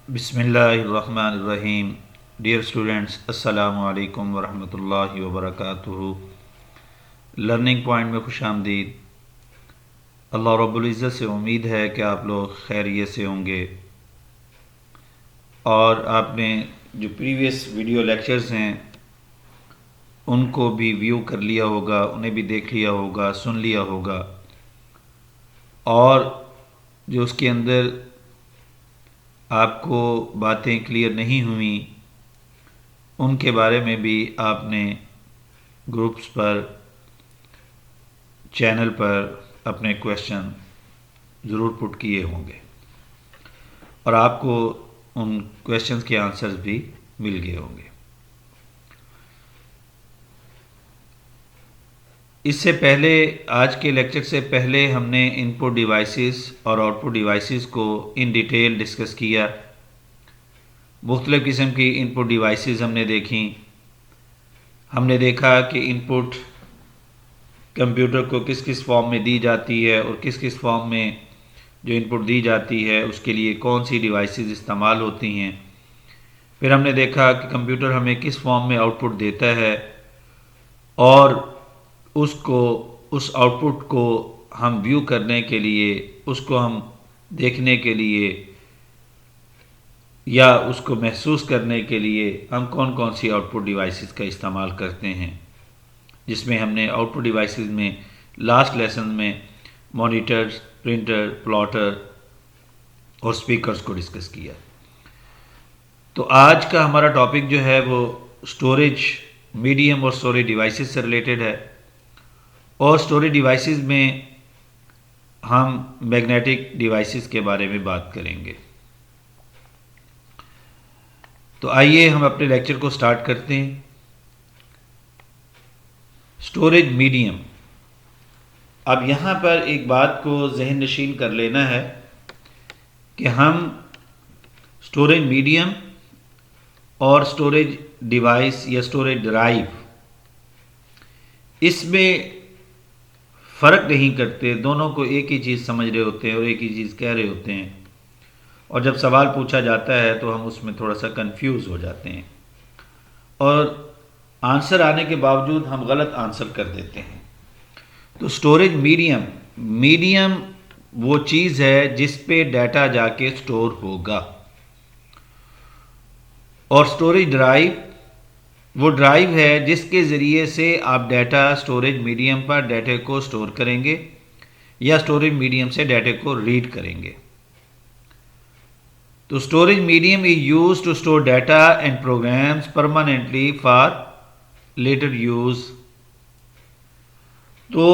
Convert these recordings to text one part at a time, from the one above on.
बिस्मिल्लाहिर्रहमानिर्रहीम। Dear students, अस्सलामु अलैकुम वरहमतुल्लाहि वबरकातुहू। लर्निंग पॉइंट में खुश आमदीद। अल्लाह रब्बुल इज़्ज़त से उम्मीद है कि आप लोग खैरियत से होंगे और आपने जो प्रीवियस वीडियो लेक्चर्स हैं उनको भी व्यू कर लिया होगा, उन्हें भी देख लिया होगा, सुन लिया होगा और जो उसके अंदर आपको बातें क्लियर नहीं हुई उनके बारे में भी आपने ग्रुप्स पर, चैनल पर अपने क्वेश्चन ज़रूर पुट किए होंगे और आपको उन क्वेश्चंस के आंसर्स भी मिल गए होंगे। इससे पहले, आज के लेक्चर से पहले हमने इनपुट डिवाइसेस और आउटपुट डिवाइसेस को इन डिटेल डिस्कस किया। मुख्तलिफ़ किस्म की इनपुट डिवाइसेस हमने देखी। हमने देखा कि इनपुट कंप्यूटर को किस किस फॉर्म में दी जाती है और किस किस फॉर्म में जो इनपुट दी जाती है उसके लिए कौन सी डिवाइसेस इस्तेमाल होती हैं। फिर हमने देखा कि कंप्यूटर हमें किस फॉर्म में आउटपुट देता है और उस आउटपुट को हम व्यू करने के लिए, उसको हम देखने के लिए या उसको महसूस करने के लिए हम कौन कौन सी आउटपुट डिवाइसेस का इस्तेमाल करते हैं, जिसमें हमने आउटपुट डिवाइसेस में लास्ट लेसन में मॉनिटर्स, प्रिंटर, प्लॉटर और स्पीकर्स को डिस्कस किया। तो आज का हमारा टॉपिक जो है वो स्टोरेज मीडियम और स्टोरेज डिवाइसेस से रिलेटेड है और स्टोरेज डिवाइसेस में हम मैग्नेटिक डिवाइसेस के बारे में बात करेंगे। तो आइए हम अपने लेक्चर को स्टार्ट करते हैं। Storage medium. अब यहाँ पर एक बात को जहन नशीन कर लेना है कि हम स्टोरेज मीडियम और स्टोरेज डिवाइस या स्टोरेज ड्राइव, इसमें फ़र्क नहीं करते। दोनों को एक ही चीज़ समझ रहे होते हैं और एक ही चीज़ कह रहे होते हैं और जब सवाल पूछा जाता है तो हम उसमें थोड़ा सा कंफ्यूज हो जाते हैं और आंसर आने के बावजूद हम गलत आंसर कर देते हैं। तो स्टोरेज मीडियम वो चीज़ है जिस पे डाटा जाके स्टोर होगा और स्टोरेज ड्राइव वो ड्राइव है जिसके ज़रिए से आप डाटा स्टोरेज मीडियम पर डाटा को स्टोर करेंगे या स्टोरेज मीडियम से डाटा को रीड करेंगे। तो storage medium is use to store data and programs permanently for later use. तो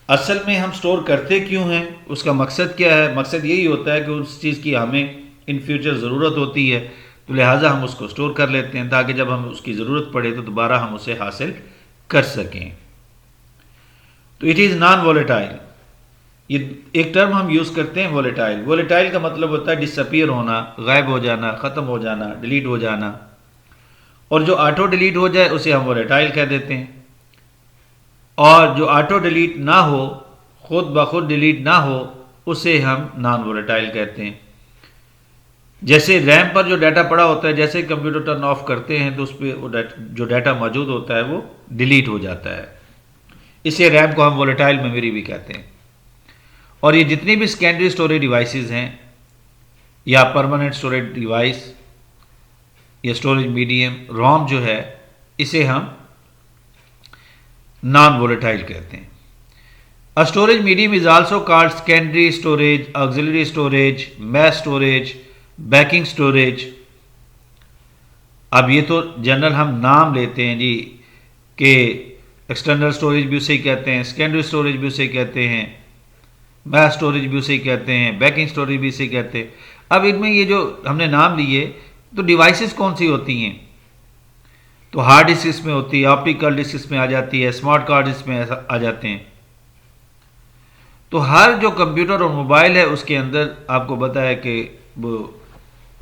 असल में हम स्टोर करते क्यों हैं, उसका मकसद क्या है? मकसद यही होता है कि उस चीज़ की हमें इन फ्यूचर ज़रूरत होती है, तो लिहाजा हम उसको स्टोर कर लेते हैं ताकि जब हमें उसकी ज़रूरत पड़े तो दोबारा हम उसे हासिल कर सकें। तो इट इज़ नॉन वॉलेटाइल। ये एक टर्म हम यूज़ करते हैं वॉलेटाइल। वॉलेटाइल का मतलब होता है डिसअपीयर होना, गायब हो जाना, ख़त्म हो जाना, डिलीट हो जाना। और जो ऑटो डिलीट हो जाए उसे हम वॉलेटाइल कह देते हैं और जो ऑटो डिलीट ना हो, खुद ब खुद डिलीट ना हो, उसे हम नॉन वॉलेटाइल कहते हैं। जैसे रैम पर जो डाटा पड़ा होता है, जैसे कंप्यूटर टर्न ऑफ करते हैं तो उस पर जो डाटा मौजूद होता है वो डिलीट हो जाता है। इसे रैम को हम वॉलेटाइल मेमोरी भी कहते हैं। और ये जितनी भी सेकेंडरी स्टोरेज डिवाइसेस हैं या परमानेंट स्टोरेज डिवाइस या स्टोरेज मीडियम रोम जो है, इसे हम नॉन वॉलेटाइल कहते हैं। A storage medium is also called secondary storage, auxiliary storage, mass storage, backing storage. अब ये तो जनरल हम नाम लेते हैं जी कि एक्सटर्नल स्टोरेज भी उसे ही कहते हैं, सेकेंडरी स्टोरेज भी उसे कहते हैं, मैस स्टोरेज भी उसे कहते हैं, बैकिंग स्टोरेज भी इसे कहते हैं। अब इनमें ये जो हमने नाम लिए तो डिवाइसेस कौन सी होती हैं? तो हार्ड डिस्क इसमें होती है, ऑप्टिकल डिस्क इसमें आ जाती है, स्मार्ट कार्ड इसमें आ जाते हैं। तो हर जो कंप्यूटर और मोबाइल है उसके अंदर आपको पता है कि वो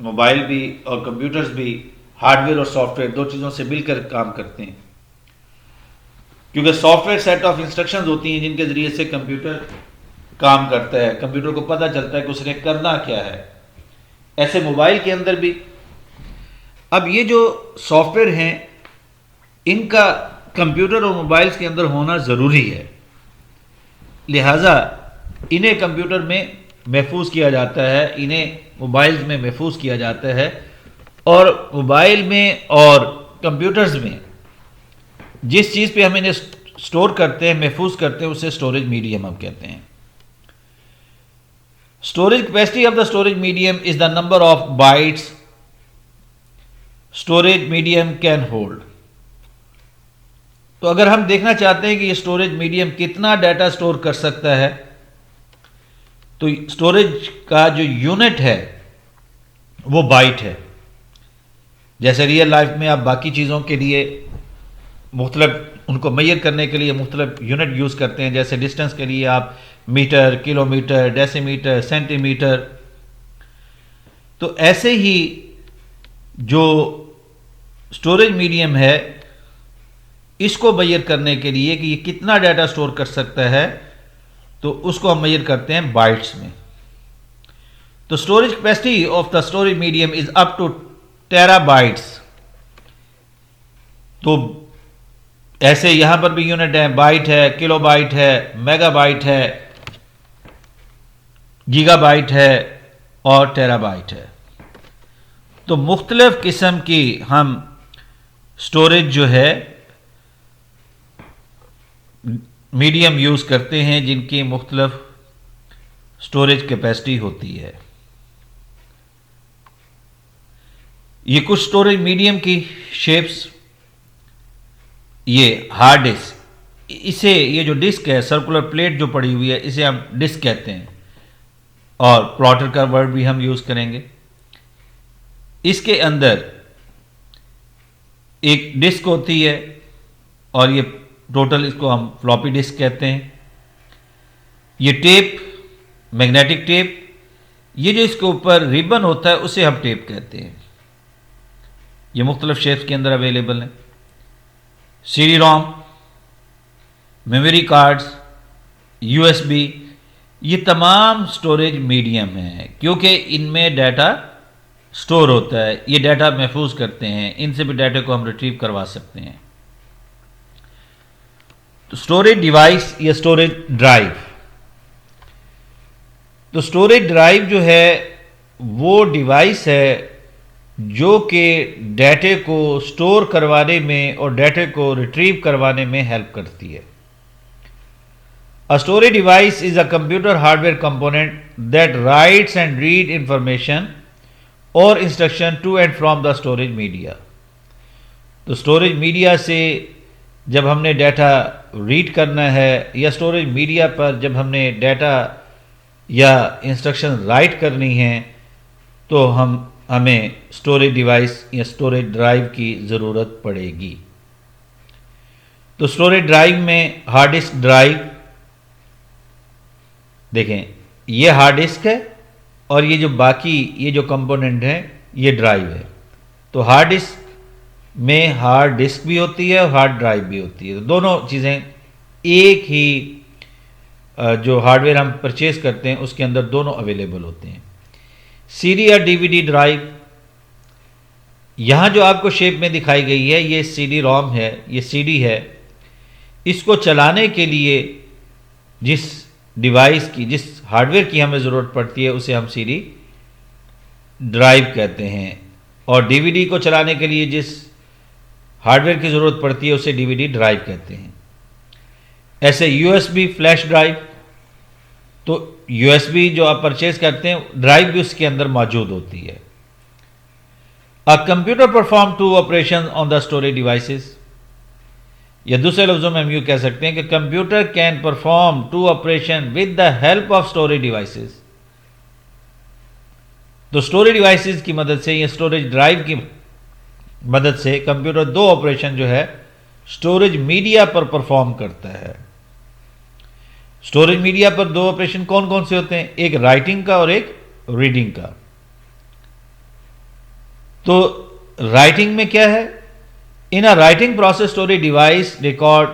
मोबाइल भी और कंप्यूटर्स भी हार्डवेयर और सॉफ्टवेयर दो चीज़ों से मिलकर काम करते हैं, क्योंकि सॉफ्टवेयर सेट ऑफ इंस्ट्रक्शंस होती हैं जिनके ज़रिए से कंप्यूटर काम करता है। कंप्यूटर को पता चलता है कि उसने करना क्या है। ऐसे मोबाइल के अंदर भी। अब ये जो सॉफ्टवेयर हैं इनका कंप्यूटर और मोबाइल्स के अंदर होना ज़रूरी है, लिहाजा इन्हें कंप्यूटर में महफूज किया जाता है, इन्हें मोबाइल्स में महफूज किया जाता है, और मोबाइल में और कंप्यूटर्स में जिस चीज़ पे हम इन्हें स्टोर करते हैं, महफूज करते हैं, उसे स्टोरेज मीडियम हम कहते हैं। Storage capacity of the storage medium is the number of bytes storage medium can hold. तो अगर हम देखना चाहते हैं कि ये स्टोरेज मीडियम कितना डाटा स्टोर कर सकता है, तो स्टोरेज का जो यूनिट है वो बाइट है। जैसे रियल लाइफ में आप बाकी चीज़ों के लिए मुख्तलिफ उनको मेजर करने के लिए मुख्तलिफ यूनिट यूज़ करते हैं, जैसे डिस्टेंस के लिए आप मीटर, किलोमीटर, डेसीमीटर, सेंटीमीटर, तो ऐसे ही जो स्टोरेज मीडियम है इसको मेजर करने के लिए कि ये कितना डाटा स्टोर कर सकता है, तो उसको हम मेजर करते हैं बाइट्स में। तो storage capacity of the storage medium is up to terabytes. तो ऐसे यहां पर भी यूनिट है, बाइट है, किलोबाइट है, मेगाबाइट है, गीगाबाइट है और टेराबाइट है। तो मुख्तलिफ किस्म की हम स्टोरेज जो है मीडियम यूज़ करते हैं जिनकी मुख्तलिफ स्टोरेज कैपेसिटी होती है। ये कुछ स्टोरेज मीडियम की शेप्स, ये हार्ड डिस्क, इसे ये जो डिस्क है सर्कुलर प्लेट जो पड़ी हुई है इसे हम डिस्क कहते हैं, और प्लॉटर का वर्ड भी हम यूज़ करेंगे। इसके अंदर एक डिस्क होती है और ये टोटल इसको हम फ्लॉपी डिस्क कहते हैं। ये टेप, मैग्नेटिक टेप, ये जो इसके ऊपर रिबन होता है उसे हम टेप कहते हैं। ये मुख्तलिफ शेप्स के अंदर अवेलेबल हैं। CD ROM, memory cards, USB, ये तमाम स्टोरेज मीडियम हैं क्योंकि इनमें डाटा स्टोर होता है, ये डाटा महफूज करते हैं, इनसे भी डाटा को हम रिट्रीव करवा सकते हैं। तो स्टोरेज डिवाइस या स्टोरेज ड्राइव, तो स्टोरेज ड्राइव जो है वो डिवाइस है जो कि डाटे को स्टोर करवाने में और डाटे को रिट्रीव करवाने में हेल्प करती है। A storage device is a computer hardware component that writes and reads information or instruction to and from the storage media। तो स्टोरेज मीडिया से जब हमने डाटा रीड करना है या स्टोरेज मीडिया पर जब हमने डाटा या इंस्ट्रक्शन राइट करनी है तो हमें स्टोरेज डिवाइस या स्टोरेज ड्राइव की ज़रूरत पड़ेगी। तो स्टोरेज ड्राइव में हार्ड डिस्क ड्राइव, देखें ये हार्ड डिस्क है और ये जो बाकी ये जो कंपोनेंट है ये ड्राइव है। तो हार्ड डिस्क में हार्ड डिस्क भी होती है और हार्ड ड्राइव भी होती है। तो दोनों चीज़ें एक ही जो हार्डवेयर हम परचेज करते हैं उसके अंदर दोनों अवेलेबल होते हैं। सीडी या डीवीडी ड्राइव, यहाँ जो आपको शेप में दिखाई गई है ये सीडी रोम है, ये सीडी है। इसको चलाने के लिए जिस डिवाइस की, जिस हार्डवेयर की हमें ज़रूरत पड़ती है उसे हम सीडी ड्राइव कहते हैं, और डीवीडी को चलाने के लिए जिस हार्डवेयर की ज़रूरत पड़ती है उसे डीवीडी ड्राइव कहते हैं। ऐसे यूएसबी फ्लैश ड्राइव, तो यूएसबी जो आप परचेज करते हैं ड्राइव भी उसके अंदर मौजूद होती है। A computer perform to operation on the storage devices, या दूसरे लफ्ज़ों में हम यूँ कह सकते हैं कि computer can perform to operation with the help of storage devices. तो स्टोरेज डिवाइसेस की मदद से या स्टोरेज ड्राइव की मदद से कंप्यूटर दो ऑपरेशन जो है स्टोरेज मीडिया पर परफॉर्म करता है। स्टोरेज मीडिया पर दो ऑपरेशन कौन कौन से होते हैं? एक राइटिंग का और एक रीडिंग का। तो राइटिंग में क्या है? In a writing process storage device record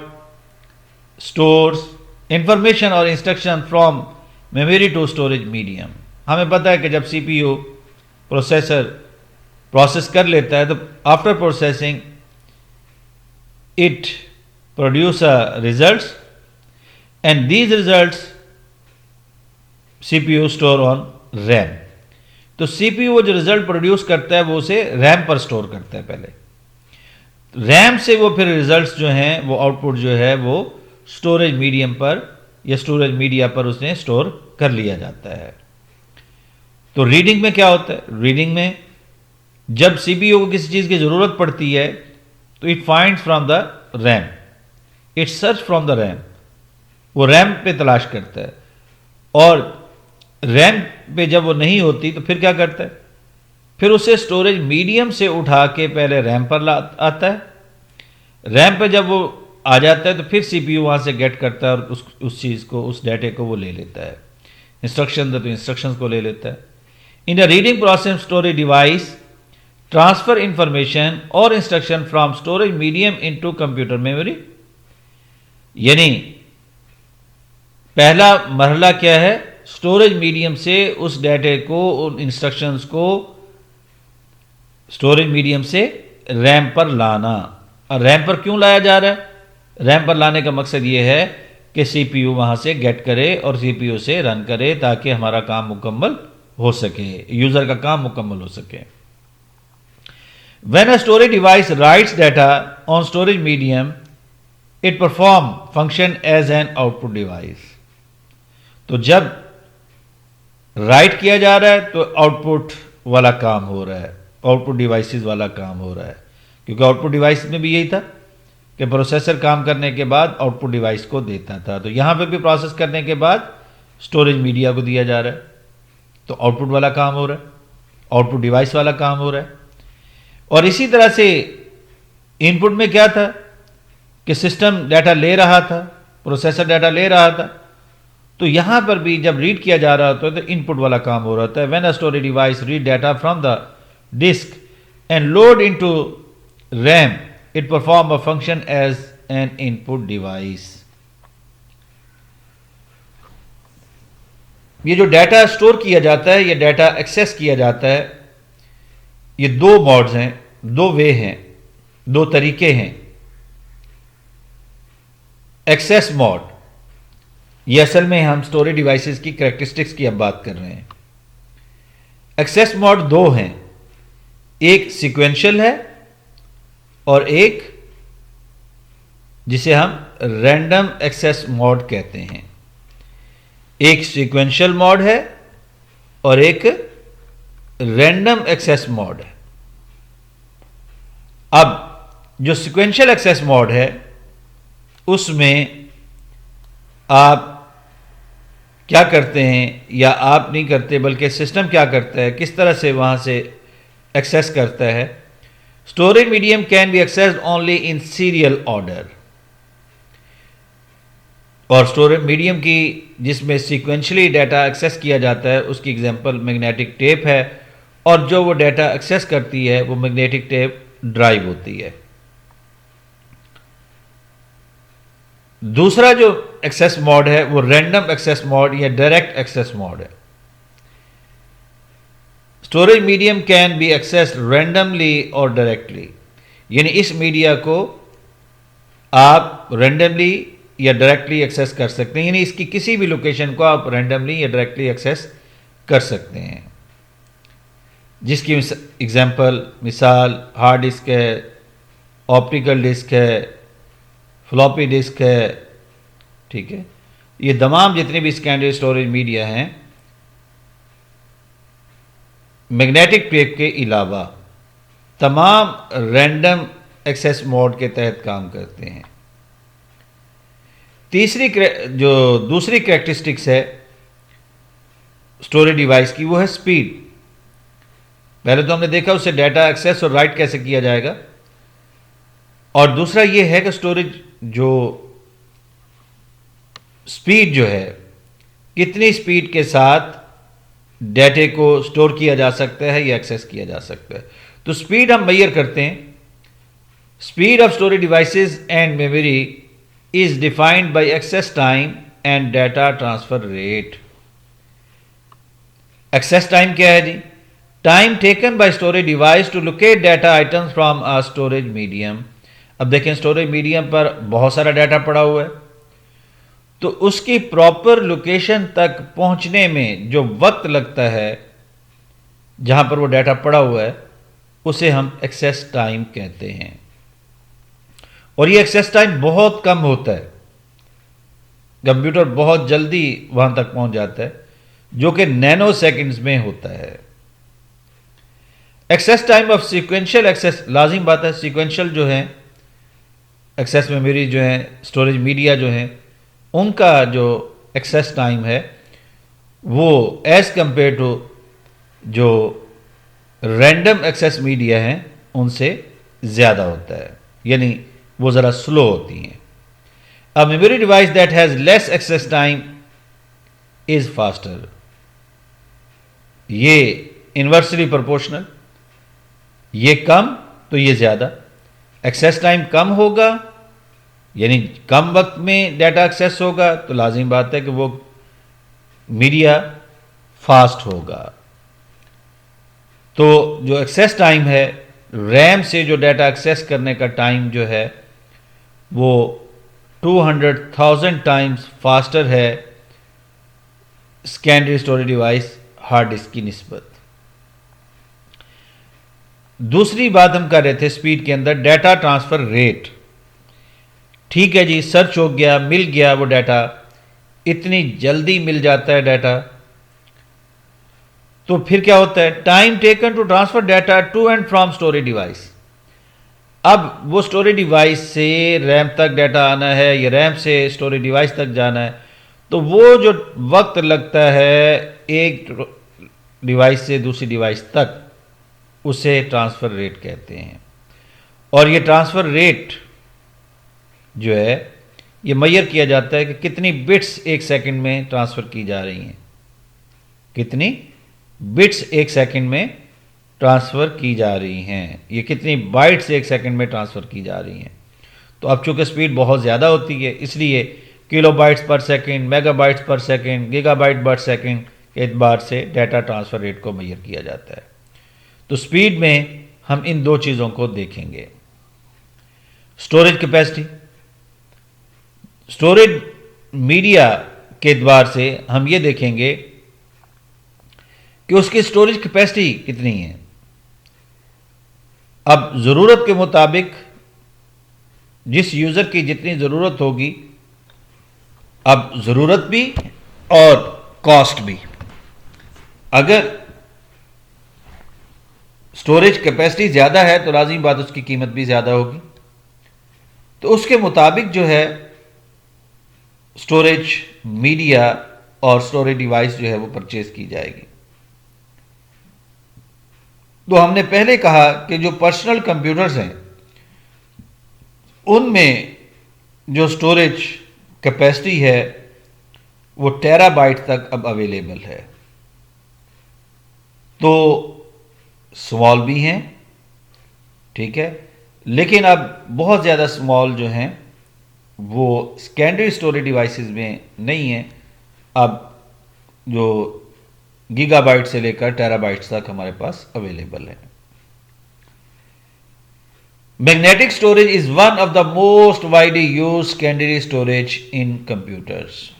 stores information और instruction from memory to storage medium. हमें पता है कि जब सीपीयू प्रोसेसर प्रोसेस कर लेता है, तो after processing it produce results and these results CPU store on RAM. तो सीपीयू वो जो रिजल्ट प्रोड्यूस करता है वो उसे रैम पर स्टोर करता है पहले, रैम से वो फिर रिजल्ट्स जो हैं वो आउटपुट जो है वो स्टोरेज मीडियम पर या स्टोरेज मीडिया पर उसने स्टोर कर लिया जाता है। तो रीडिंग में क्या होता है, रीडिंग में जब सीपीयू को किसी चीज़ की ज़रूरत पड़ती है तो it finds from the RAM, it search from the RAM, वो रैम पे तलाश करता है, और रैम पे जब वो नहीं होती तो फिर क्या करता है, फिर उसे स्टोरेज मीडियम से उठा के पहले रैम पर आता है, रैम पे जब वो आ जाता है तो फिर सीपीयू वहाँ से गेट करता है और उस चीज़ को, उस डाटे को वो ले लेता है, इंस्ट्रक्शन दे तो इंस्ट्रक्शंस को ले लेता है। In the reading process storage device transfer information और instruction from storage medium into computer memory. यानी पहला मरहला क्या है, स्टोरेज मीडियम से उस डाटे को, उन इंस्ट्रक्शंस को स्टोरेज मीडियम से रैम पर लाना। और रैम पर क्यों लाया जा रहा है, रैम पर लाने का मकसद ये है कि सीपीयू वहां से गेट करे और सीपीयू से रन करे ताकि हमारा काम मुकम्मल हो सके, यूजर का काम मुकम्मल हो सके। When a storage device writes data on storage medium, it perform function as an output device। तो जब राइट किया जा रहा है तो आउटपुट वाला काम हो रहा है, आउटपुट डिवाइसेस वाला काम हो रहा है, क्योंकि आउटपुट डिवाइस में भी यही था कि प्रोसेसर काम करने के बाद आउटपुट डिवाइस को देता था। तो यहाँ पे भी प्रोसेस करने के बाद स्टोरेज मीडिया को दिया जा रहा है, तो आउटपुट वाला काम हो रहा है, आउटपुट डिवाइस वाला काम हो रहा है। और इसी तरह से इनपुट में क्या था कि सिस्टम डाटा ले रहा था, प्रोसेसर डाटा ले रहा था, तो यहां पर भी जब रीड किया जा रहा होता है तो इनपुट वाला काम हो रहा है। When a storage device read data from the disk and load into RAM, it perform a function as an input device. ये जो डाटा स्टोर किया जाता है, ये डाटा एक्सेस किया जाता है, ये दो मोड्स हैं, दो वे हैं, दो तरीके हैं। एक्सेस मोड, ये असल में हम स्टोरेज डिवाइसेस की कैरेक्टरिस्टिक्स की अब बात कर रहे हैं। एक्सेस मोड दो हैं, एक सीक्वेंशियल है और एक जिसे हम रैंडम एक्सेस मोड कहते हैं। एक सीक्वेंशियल मोड है और एक रैंडम एक्सेस मोड है। अब जो सीक्वेंशियल एक्सेस मोड है उसमें आप क्या करते हैं, या आप नहीं करते बल्कि सिस्टम क्या करता है, किस तरह से वहां से एक्सेस करता है। Storage medium can be accessed only in serial order, और स्टोरेज मीडियम की जिसमें सीक्वेंशली डाटा एक्सेस किया जाता है उसकी एग्जांपल मैग्नेटिक टेप है, और जो वो डाटा एक्सेस करती है वो मैग्नेटिक टेप ड्राइव होती है। दूसरा जो एक्सेस मोड है वो रैंडम एक्सेस मोड या डायरेक्ट एक्सेस मोड है। Storage medium can be accessed randomly और डायरेक्टली, यानी इस मीडिया को आप रैंडमली या डायरेक्टली एक्सेस कर सकते हैं, यानी इसकी किसी भी लोकेशन को आप रैंडमली या डायरेक्टली एक्सेस कर सकते हैं। जिसकी एग्जांपल, मिसाल हार्ड डिस्क है, ऑप्टिकल डिस्क है, फ्लॉपी डिस्क है, ठीक है। ये तमाम जितने भी सेकेंडरी स्टोरेज मीडिया हैं मैग्नेटिक टेप के अलावा तमाम रैंडम एक्सेस मोड के तहत काम करते हैं। जो दूसरी कैरेक्टरिस्टिक्स है स्टोरेज डिवाइस की वो है स्पीड। पहले तो हमने देखा उससे डाटा एक्सेस और राइट कैसे किया जाएगा, और दूसरा ये है कि स्टोरेज जो स्पीड जो है, कितनी स्पीड के साथ डाटे को स्टोर किया जा सकता है या एक्सेस किया जा सकता है। तो स्पीड हम मेजर करते हैं। Speed of storage devices and memory is defined by access time and data transfer rate. Access time क्या है जी? Time taken by storage device to locate data items from a storage medium. अब देखें storage medium पर बहुत सारा data पड़ा हुआ है, तो उसकी प्रॉपर लोकेशन तक पहुंचने में जो वक्त लगता है जहां पर वो डाटा पड़ा हुआ है उसे हम एक्सेस टाइम कहते हैं। और ये एक्सेस टाइम बहुत कम होता है, कंप्यूटर बहुत जल्दी वहां तक पहुंच जाता है, जो कि नैनो सेकंड्स में होता है। Access time of sequential access, लाजिम बात है सीक्वेंशियल जो है एक्सेस मेमोरी जो है, स्टोरेज मीडिया जो है, उनका जो एक्सेस टाइम है वो एज कंपेयर टू जो रैंडम एक्सेस मीडिया है उनसे ज़्यादा होता है, यानी वो ज़रा स्लो होती हैं। A memory device that has less access time is faster. ये इन्वर्सली प्रोपोर्शनल, ये कम तो ये ज़्यादा। एक्सेस टाइम कम होगा यानी कम वक्त में डाटा एक्सेस होगा, तो लाजिम बात है कि वो मीडिया फास्ट होगा। तो जो एक्सेस टाइम है, रैम से जो डाटा एक्सेस करने का टाइम जो है वो 200,000 टाइम्स फास्टर है secondary storage device hard disk की निस्बत। दूसरी बात हम कर रहे थे स्पीड के अंदर, डाटा ट्रांसफर रेट। ठीक है जी, सर्च हो गया, मिल गया वो डाटा, इतनी जल्दी मिल जाता है डाटा, तो फिर क्या होता है, time taken to transfer data to and from storage device. अब वो स्टोरेज डिवाइस से रैम तक डाटा आना है या रैम से स्टोरेज डिवाइस तक जाना है, तो वो जो वक्त लगता है एक डिवाइस से दूसरी डिवाइस तक, उसे ट्रांसफ़र रेट कहते हैं। और ये ट्रांसफ़र रेट जो है ये मेजर किया जाता है कि कितनी बिट्स एक सेकंड में ट्रांसफ़र की जा रही हैं, कितनी बिट्स एक सेकंड में ट्रांसफ़र की जा रही हैं, ये कितनी बाइट्स एक सेकंड में ट्रांसफ़र की जा रही हैं। तो अब चूँकि स्पीड बहुत ज़्यादा होती है, इसलिए किलोबाइट्स पर सेकंड, मेगाबाइट्स पर सेकंड, गीगाबाइट पर सेकंड के एतबार से डाटा ट्रांसफ़र रेट को मेजर किया जाता है। तो स्पीड में हम इन दो चीज़ों को देखेंगे। स्टोरेज कैपेसिटी, स्टोरेज मीडिया के एतबार से हम ये देखेंगे कि उसकी स्टोरेज कैपेसिटी कितनी है। अब ज़रूरत के मुताबिक जिस यूज़र की जितनी ज़रूरत होगी, अब ज़रूरत भी और कॉस्ट भी, अगर स्टोरेज कैपेसिटी ज़्यादा है तो लाज़िम बात उसकी कीमत भी ज़्यादा होगी। तो उसके मुताबिक जो है स्टोरेज मीडिया और स्टोरेज डिवाइस जो है वो परचेज की जाएगी। तो हमने पहले कहा कि जो पर्सनल कंप्यूटर्स हैं उनमें जो स्टोरेज कैपेसिटी है वो टेराबाइट तक अब अवेलेबल है। तो स्मॉल भी हैं, ठीक है, लेकिन अब बहुत ज़्यादा स्मॉल जो हैं वो सेकेंडरी स्टोरेज डिवाइसेस में नहीं है। अब जो गीगाबाइट से लेकर टेराबाइट्स तक हमारे पास अवेलेबल है। Magnetic storage is one of the most widely used secondary storage in computers.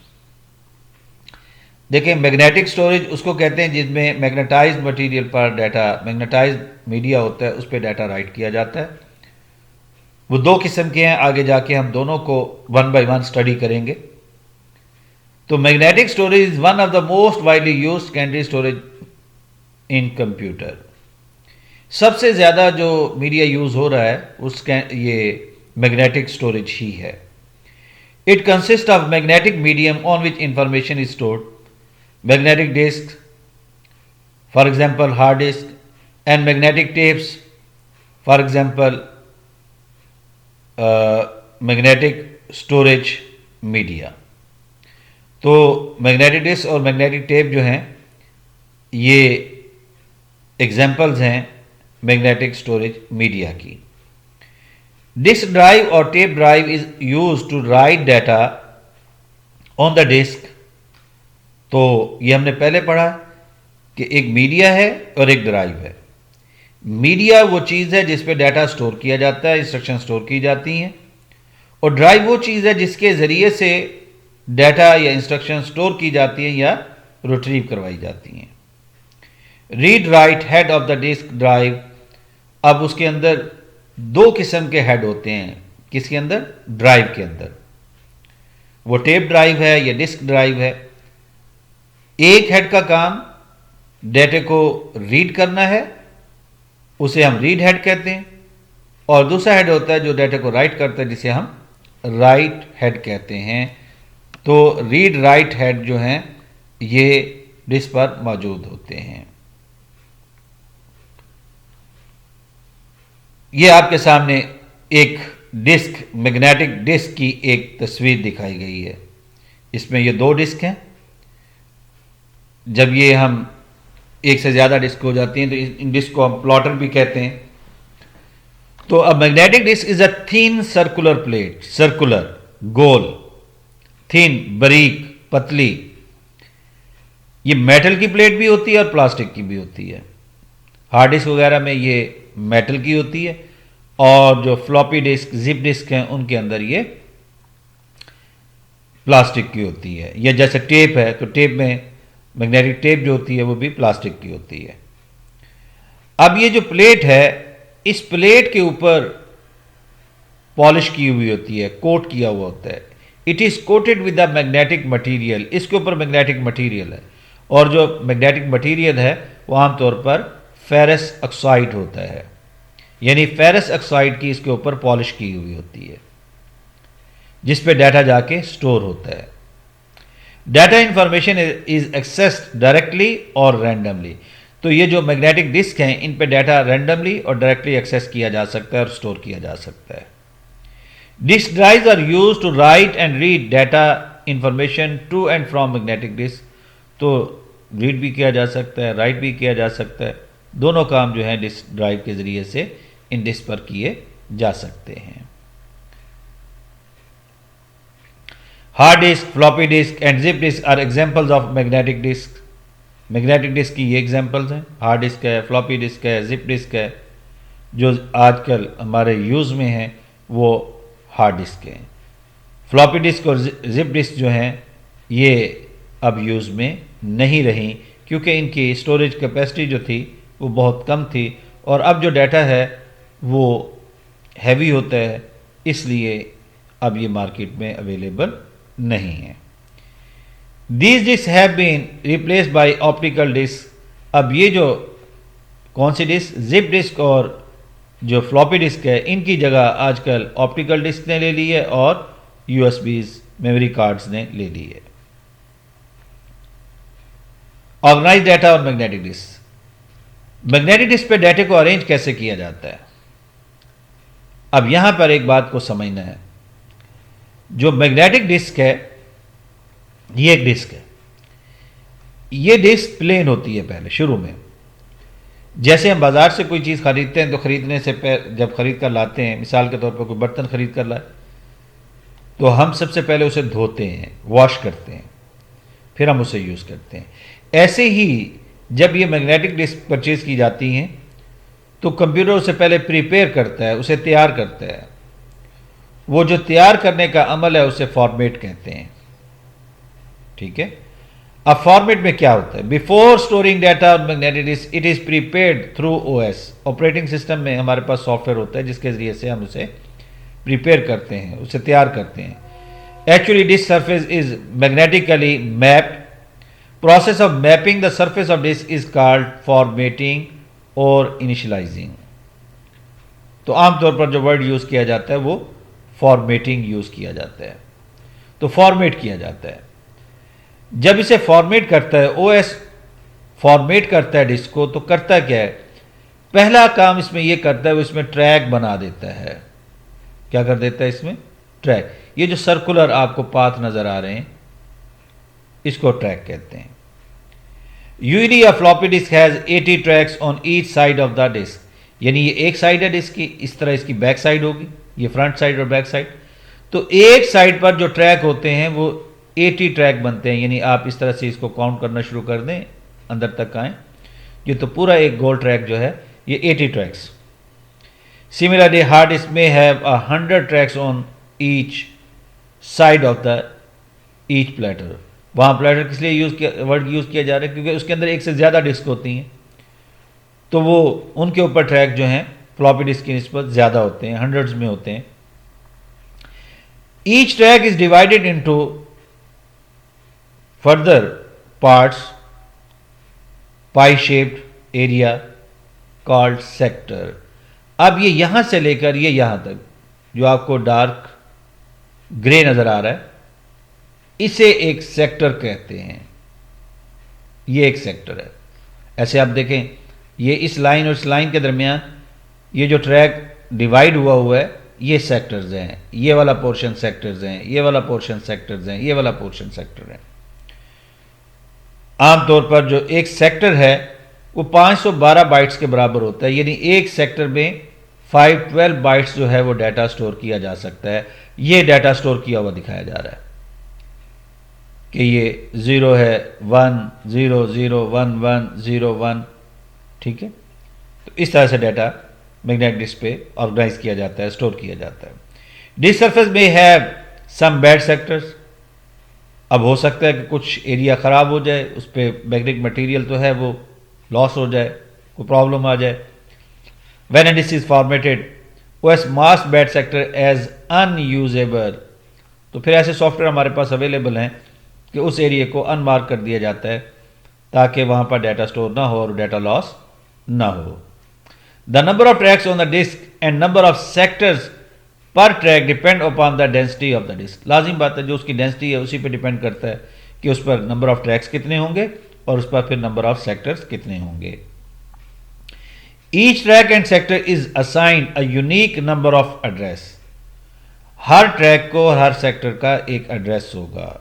देखिए, मैग्नेटिक स्टोरेज उसको कहते हैं जिसमें मैग्नेटाइज्ड मटेरियल पर डाटा, मैग्नेटाइज्ड मीडिया होता है, उस पर डाटा राइट किया जाता है। वो दो किस्म के हैं, आगे जाके हम दोनों को वन बाय वन स्टडी करेंगे। तो magnetic storage is one of the most widely used secondary storage in computer. सबसे ज़्यादा जो मीडिया यूज़ हो रहा है उसका ये मैग्नेटिक स्टोरेज ही है। It consist of magnetic medium on which information is stored, magnetic disk, for example hard disk, and magnetic tapes, for example magnetic storage media। तो मैग्नेटिक डिस्क और मैग्नेटिक टेप जो हैं ये एग्जाम्पल्स हैं magnetic storage media की। Disk drive और tape drive is use to write data on the disk. तो ये हमने पहले पढ़ा कि एक मीडिया है और एक ड्राइव है। मीडिया वो चीज़ है जिस पे डाटा स्टोर किया जाता है, इंस्ट्रक्शन स्टोर की जाती हैं, और ड्राइव वो चीज़ है जिसके ज़रिए से डाटा या इंस्ट्रक्शन स्टोर की जाती हैं या रिट्रीव करवाई जाती हैं। Read write head of the disk drive, अब उसके अंदर दो किस्म के हेड होते हैं। किसके अंदर? ड्राइव के अंदर। वो टेप ड्राइव है या डिस्क ड्राइव है। एक हेड का काम डेटा को रीड करना है, उसे हम रीड हेड कहते हैं, और दूसरा हेड होता है जो डेटा को राइट करता है, जिसे हम राइट हेड कहते हैं। तो रीड राइट हेड जो हैं ये डिस्क पर मौजूद होते हैं। ये आपके सामने एक डिस्क, मैग्नेटिक डिस्क की एक तस्वीर दिखाई गई है। इसमें ये दो डिस्क हैं। जब ये हम एक से ज़्यादा डिस्क हो जाती हैं तो इन डिस्क को हम प्लॉटर भी कहते हैं। तो a magnetic disk is a thin circular plate, circular, goal, thin, बारीक, पतली। ये मेटल की प्लेट भी होती है और प्लास्टिक की भी होती है। हार्ड डिस्क वगैरह में ये मेटल की होती है, और जो फ्लॉपी डिस्क, जिप डिस्क हैं, उनके अंदर ये प्लास्टिक की होती है। या जैसे टेप है तो टेप में मैग्नेटिक टेप जो होती है वो भी प्लास्टिक की होती है। अब ये जो प्लेट है, इस प्लेट के ऊपर पॉलिश की हुई होती है, कोट किया हुआ होता है। It is coated with the magnetic material, इसके ऊपर मैग्नेटिक मटीरियल है, और जो मैग्नेटिक मटीरियल है वो आमतौर पर फेरस ऑक्साइड होता है, यानी फेरस ऑक्साइड की इसके ऊपर पॉलिश की हुई होती है, जिस पे डाटा जाके स्टोर होता है। Data information is accessed directly और रैंडमली। तो ये जो मैग्नेटिक डिस्क हैं, इन पे डाटा रैंडमली और डायरेक्टली एक्सेस किया जा सकता है और स्टोर किया जा सकता है। Disk drives are used to write and read data information to and from magnetic disk. तो रीड भी किया जा सकता है, राइट भी किया जा सकता है। दोनों काम जो है डिस्क ड्राइव के ज़रिए से इन डिस्क पर किए जा सकते हैं। Hard disk, floppy disk and zip disk are examples of magnetic disk. Magnetic disk की ये एग्जाम्पल्स हैं। हार्ड डिस्क है, फ्लॉपी डिस्क है, जिप डिस्क है। जो आजकल हमारे यूज़ में हैं वो हार्ड डिस्क हैं। फ्लॉपी डिस्क और जिप डिस्क जो हैं ये अब यूज़ में नहीं रही, क्योंकि इनकी स्टोरेज कैपेसिटी जो थी वो बहुत कम थी, और अब जो डाटा है वो हैवी होता है, इसलिए अब ये मार्केट में अवेलेबल नहीं है। These disk have been replaced by optical disk. अब ये जो कौन सी डिस्क, जिप डिस्क और जो फ्लॉपी डिस्क है, इनकी जगह आजकल ऑप्टिकल डिस्क ने ले ली है और यूएसबीज, मेमोरी कार्ड्स ने ले ली है। ऑर्गेनाइज डाटा और मैग्नेटिक डिस्क। मैग्नेटिक डिस्क पे डाटा को अरेंज कैसे किया जाता है? अब यहां पर एक बात को समझना है। जो मैग्नेटिक डिस्क है, ये एक डिस्क है। ये डिस्क प्लेन होती है पहले शुरू में। जैसे हम बाजार से कोई चीज़ खरीदते हैं तो खरीदने से जब खरीद कर लाते हैं, मिसाल के तौर पर कोई बर्तन खरीद कर लाए, तो हम सबसे पहले उसे धोते हैं, वॉश करते हैं, फिर हम उसे यूज़ करते हैं। ऐसे ही जब ये मैग्नेटिक डिस्क परचेज की जाती हैं तो कंप्यूटर उसे पहले प्रिपेयर करता है, उसे तैयार करता है। वो जो तैयार करने का अमल है उसे फॉर्मेट कहते हैं। ठीक है। अब फॉर्मेट में क्या होता है? Before storing data on magnetic disk it is prepared through OS. Operating system में हमारे पास सॉफ्टवेयर होता है जिसके जरिए से हम उसे प्रिपेयर करते हैं, उसे तैयार करते हैं। Actually disk surface is magnetically mapped. Process of mapping the surface of disk is called formatting और इनिशियलाइजिंग। तो आमतौर पर जो वर्ड यूज किया जाता है वो फॉर्मेटिंग यूज किया जाता है। तो फॉर्मेट किया जाता है। जब इसे फॉर्मेट करता है, ओएस फॉर्मेट करता है डिस्क को, तो करता क्या है? पहला काम इसमें यह करता है, वो इसमें ट्रैक बना देता है। क्या कर देता है इसमें? ट्रैक। ये जो सर्कुलर आपको पाथ नजर आ रहे हैं, इसको ट्रैक कहते हैं। Usually a floppy disk has 80 tracks on each side of the disk. यानी ये एक साइड है डिस्क की, इस तरह इसकी बैक साइड होगी, ये फ्रंट साइड और बैक साइड। तो एक साइड पर जो ट्रैक होते हैं वो 80 ट्रैक बनते हैं। यानी आप इस तरह से इसको काउंट करना शुरू कर दें, अंदर तक आए। ये तो पूरा एक गोल ट्रैक जो है ये 80 ट्रैक्स। सिमिलरली हार्ड डिस्क में have 100 tracks on each side of the each platter. वहाँ प्लेटर किस लिए वर्ड यूज़ किया जा रहा है, क्योंकि उसके अंदर एक से ज़्यादा डिस्क होती हैं, तो वो उनके ऊपर ट्रैक जो हैं फ्लॉपी डिस्क की निस्बत ज़्यादा होते हैं, हंड्रेड्स में होते हैं। Each track is divided into further parts pi shaped area called sector. अब ये यहां से लेकर ये यहां तक जो आपको डार्क ग्रे नजर आ रहा है, इसे एक सेक्टर कहते हैं। ये एक सेक्टर है। ऐसे आप देखें, ये इस लाइन और इस लाइन के दरमियान ये जो ट्रैक डिवाइड हुआ है, ये सेक्टर्स हैं। ये वाला पोर्शन सेक्टर्स हैं, ये वाला पोर्शन सेक्टर्स हैं, ये वाला पोर्शन सेक्टर है। आमतौर पर जो एक सेक्टर है वो 512 बाइट्स के बराबर होता है, यानी एक सेक्टर में 512 बाइट्स जो है वो डाटा स्टोर किया जा सकता है। ये डाटा स्टोर किया हुआ दिखाया जा रहा है कि ये 0 है, 1 0 0 1 1 0 1, ठीक है। तो इस तरह से डाटा मैग्नेटिक डिस्क पे ऑर्गेनाइज किया जाता है, स्टोर किया जाता है। डिस्क सरफेस में हैव सम बैड सेक्टर्स। अब हो सकता है कि कुछ एरिया ख़राब हो जाए, उस पर मैग्नेटिक मटेरियल तो है वो लॉस हो जाए, कोई प्रॉब्लम आ जाए। When a disk is formatted OS mask bad sector as unusable, तो फिर ऐसे सॉफ्टवेयर हमारे पास अवेलेबल हैं कि उस एरिया को अनमार्क कर दिया जाता है ताकि वहाँ पर डाटा स्टोर ना हो और डाटा लॉस ना हो। The number of tracks on the disk and number of sectors per track depend upon the density of the disk. लाजिम बात है, जो उसकी डेंसिटी है उसी पर डिपेंड करता है कि उस पर नंबर ऑफ ट्रैक्स कितने होंगे और उस पर फिर नंबर ऑफ सेक्टर्स कितने होंगे। Each track and sector is assigned a unique number of address. Her track को और हर सेक्टर का एक एड्रेस होगा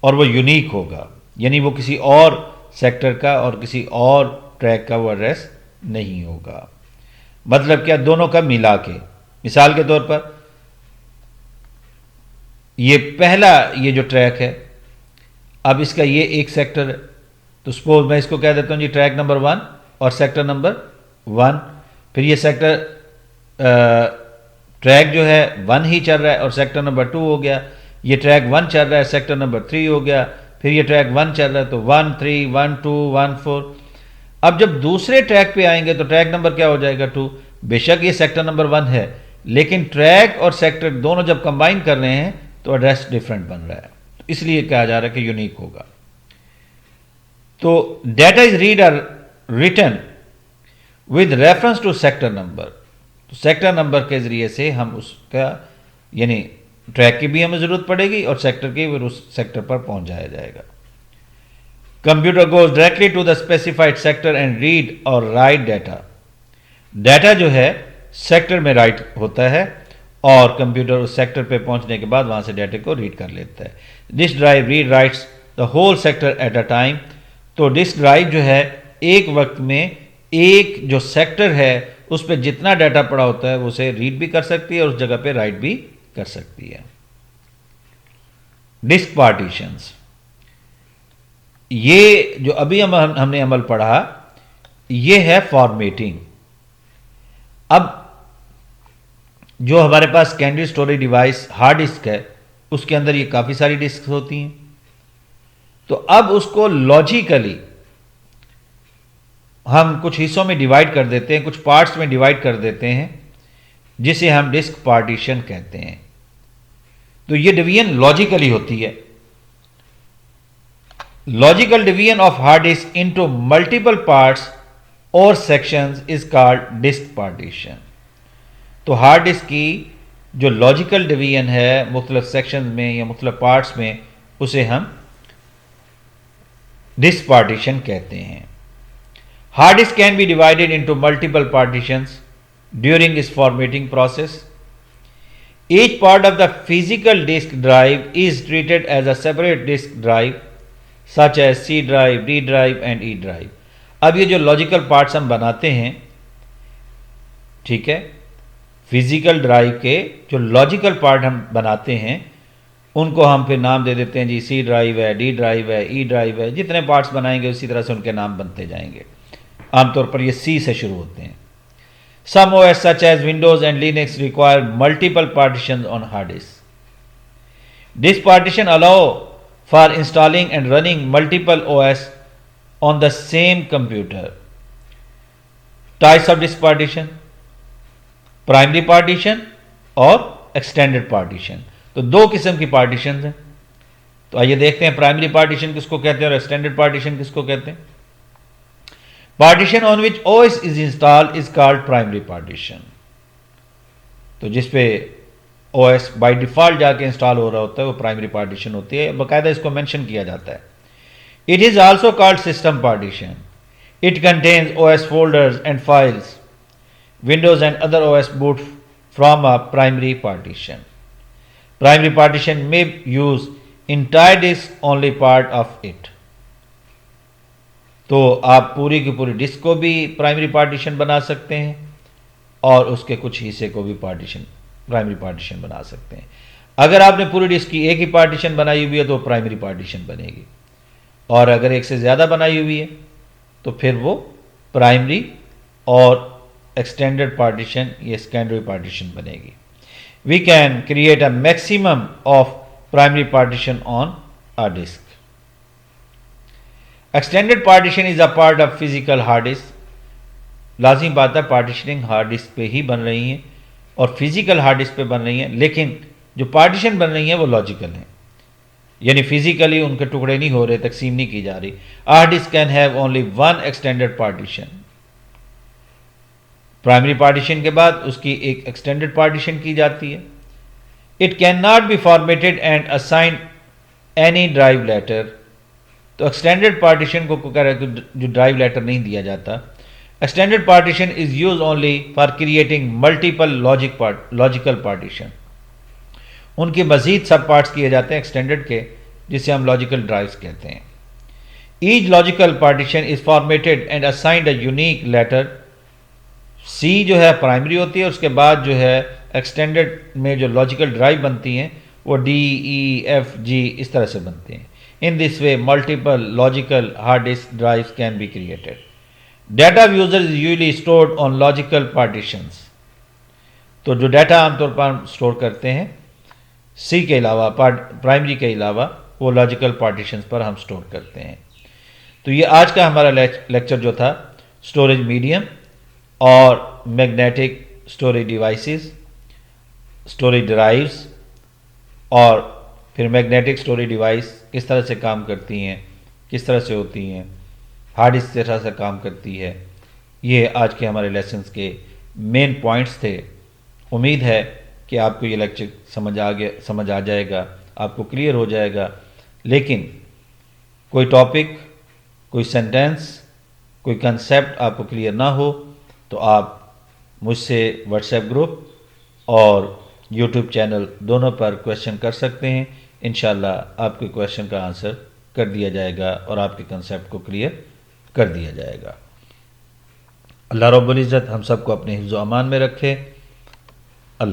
और वो यूनिक होगा, यानी वो किसी और सेक्टर का और किसी और ट्रैक का वो एड्रेस नहीं होगा। मतलब क्या, दोनों का मिला के। मिसाल के तौर पर ये पहला ये जो ट्रैक है, अब इसका ये एक सेक्टर है, तो सपोज मैं इसको कह देता हूं जी ट्रैक नंबर 1 और सेक्टर नंबर 1। फिर ये सेक्टर ट्रैक जो है 1 ही चल रहा है और सेक्टर नंबर 2 हो गया। ये ट्रैक 1 चल रहा है, सेक्टर नंबर 3 हो गया। फिर ये ट्रैक 1 चल रहा है, तो 1 3 1 2 1 4। अब जब दूसरे ट्रैक पे आएंगे तो ट्रैक नंबर क्या हो जाएगा, 2। बेशक ये सेक्टर नंबर 1 है, लेकिन ट्रैक और सेक्टर दोनों जब कंबाइन कर रहे हैं तो एड्रेस डिफरेंट बन रहा है, तो इसलिए कहा जा रहा है कि यूनिक होगा। तो data is read or written with reference to sector number. तो सेक्टर नंबर के जरिए से हम उसका यानी ट्रैक की भी हमें जरूरत पड़ेगी और सेक्टर की फिर उस सेक्टर पर पहुंच जाया जाएगा। Computer goes directly to the specified sector and read और राइट डाटा। डाटा जो है सेक्टर में राइट होता है और कंप्यूटर उस सेक्टर पे पहुंचने के बाद वहां से डाटा को रीड कर लेता है। Disk drive read writes the whole sector at a time. तो डिस्क ड्राइव जो है एक वक्त में एक जो सेक्टर है उस पर जितना डाटा पड़ा होता है वो उसे रीड भी कर सकती है और उस जगह पे राइट भी कर सकती है। डिस्क पार्टीशंस, ये जो अभी हमने अमल पढ़ा ये है फॉर्मेटिंग। अब जो हमारे पास secondary storage device hard disk है उसके अंदर ये काफ़ी सारी डिस्क होती हैं, तो अब उसको लॉजिकली हम कुछ हिस्सों में डिवाइड कर देते हैं, कुछ पार्ट्स में डिवाइड कर देते हैं, जिसे हम डिस्क पार्टीशन कहते हैं। तो ये डिवीजन लॉजिकली होती है। Logical division of hard disk into multiple parts और sections is called disk partition. तो हार्ड डिस्क की जो लॉजिकल डिवीजन है मुख्तलिफ सेक्शन में या मुख्तलिफ पार्ट्स में, उसे हम डिस्क पार्टीशन कहते हैं। Hard disk can be divided into multiple partitions during इस formatting process. Each part of the physical disk drive is treated as a separate disk drive such as C drive, D drive and E drive. अब ये जो logical parts हम बनाते हैं, ठीक है, physical drive के जो लॉजिकल पार्ट हम बनाते हैं उनको हम फिर नाम दे देते हैं जी, सी ड्राइव है, डी ड्राइव है, ई ड्राइव है। जितने पार्ट्स बनाएंगे उसी तरह से उनके नाम बनते जाएंगे। आमतौर पर ये सी से शुरू होते हैं। Some OS such as Windows and Linux require multiple partitions on hard disk. This partition allow for installing and running multiple OS on the same computer. Types of disk partition: primary partition और extended partition. तो दो किस्म की partition हैं। तो आइए देखते हैं प्राइमरी पार्टीशन किसको कहते हैं और एक्सटेंडेड पार्टीशन किसको कहते हैं। Partition on which OS is installed is called primary partition. तो जिस पे ओएस बाय डिफॉल्ट जाके इंस्टॉल हो रहा होता है वो प्राइमरी पार्टीशन होती है, बाकायदा इसको मेंशन किया जाता है। It is also called system partition. It contains OS folders and files. Windows and other OS boot from a primary partition. Primary partition may use entire disk, only part of it. तो आप पूरी की पूरी disc को भी primary partition बना सकते हैं और उसके कुछ हिस्से को भी प्राइमरी पार्टीशन बना सकते हैं। अगर आपने पूरी डिस्क की एक ही पार्टीशन बनाई हुई है तो प्राइमरी पार्टीशन बनेगी, और अगर एक से ज़्यादा बनाई हुई है तो फिर वो प्राइमरी और एक्सटेंडेड पार्टीशन या सेकेंडरी पार्टीशन बनेगी। We can create a maximum of primary partition on a disk. Extended partition is a part of physical hard disk. लाजिम बात है पार्टीशनिंग हार्ड डिस्क पे ही बन रही हैं और फिजिकल हार्ड डिस्क पे बन रही हैं, लेकिन जो पार्टीशन बन रही हैं वो लॉजिकल हैं, यानी फिजिकली उनके टुकड़े नहीं हो रहे, तकसीम नहीं की जा रही। Hard disk can have only one extended partition. Primary partition के बाद उसकी एक एक्सटेंडेड पार्टीशन की जाती है। It can not be formatted and assign any drive letter. तो एक्सटेंडेड पार्टीशन को कह रहा है जो ड्राइव लेटर नहीं दिया जाता। Extended partition is use only for creating multiple logical partition. उनके मजीद सब पार्ट्स किए जाते हैं एक्सटेंडेड के, जिसे हम लॉजिकल ड्राइव्स कहते हैं। Each logical partition is formatted and assigned a unique letter. C जो है प्राइमरी होती है, उसके बाद जो है एक्सटेंडेड में जो लॉजिकल ड्राइव बनती हैं वो डी ई एफ जी इस तरह से बनती हैं। In this way multiple logical hard disk drives can be created. Data of user is usually stored on logical partitions. तो जो डाटा आमतौर पर हम स्टोर करते हैं सी के अलावा, प्राइमरी के अलावा, वो लॉजिकल पार्टीशंस पर हम स्टोर करते हैं। तो ये आज का हमारा लेक्चर जो था स्टोरेज मीडियम और magnetic storage devices, storage drives, और फिर मैग्नेटिक स्टोरेज डिवाइस किस तरह से काम करती हैं, किस तरह से होती हैं, हार्ड डिस्क किस तरह से काम करती है, ये आज के हमारे लेसन्स के मेन पॉइंट्स थे। उम्मीद है कि आपको ये लेक्चर समझ आ जाएगा, आपको क्लियर हो जाएगा। लेकिन कोई टॉपिक, कोई सेंटेंस, कोई कंसेप्ट आपको क्लियर ना हो तो आप मुझसे व्हाट्सएप ग्रुप और यूट्यूब चैनल दोनों पर क्वेश्चन कर सकते हैं। इंशाल्लाह आपके क्वेश्चन का आंसर कर दिया जाएगा और आपके कंसेप्ट को क्लियर कर दिया जाएगा। अल्लाह रब्बुल इज़्ज़त हम सबको अपने हिफ्ज़ व अमान में रखे।